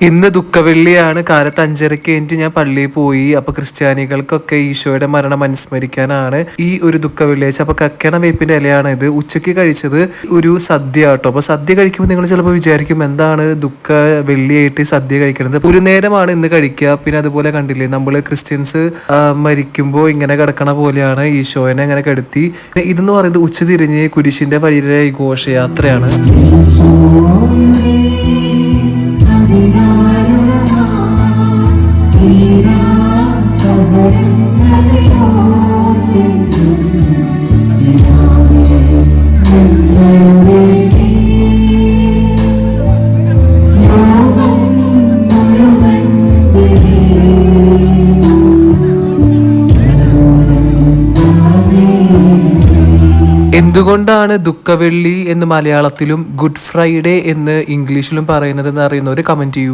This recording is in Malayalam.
ഇന്ന് ദുഃഖവെള്ളിയാണ്. കാലത്ത് 5:30 കഴിഞ്ഞിട്ട് ഞാൻ പള്ളിയിൽ പോയി. അപ്പൊ ക്രിസ്ത്യാനികൾക്കൊക്കെ ഈശോയുടെ മരണം അനുസ്മരിക്കാനാണ് ഈ ഒരു ദുഃഖവെള്ളിയാഴ്ച. അപ്പൊ കക്കണ വേപ്പിന്റെ ഇലയാണ് ഇത്. ഉച്ചയ്ക്ക് കഴിച്ചത് ഒരു സദ്യ കേട്ടോ. അപ്പൊ സദ്യ കഴിക്കുമ്പോൾ നിങ്ങൾ ചിലപ്പോൾ വിചാരിക്കും എന്താണ് ദുഃഖ വെള്ളിയായിട്ട് സദ്യ കഴിക്കുന്നത്. ഒരു നേരമാണ് ഇന്ന് കഴിക്കുക. പിന്നെ അതുപോലെ കണ്ടില്ലേ, നമ്മള് ക്രിസ്ത്യൻസ് മരിക്കുമ്പോൾ ഇങ്ങനെ കിടക്കണ പോലെയാണ് ഈശോനെ ഇങ്ങനെ കിടത്തി. ഇതെന്ന് പറയുന്നത് ഉച്ചതിരിഞ്ഞ് കുരിശിന്റെ വഴിയിലെ ഘോഷയാത്രയാണ്. എന്തുകൊണ്ടാണ് ദുഃഖവെള്ളി എന്ന് മലയാളത്തിലും ഗുഡ് ഫ്രൈഡേ എന്ന് ഇംഗ്ലീഷിലും പറയുന്നത് എന്ന് അറിയുന്നവർ കമന്റ് ചെയ്യൂ.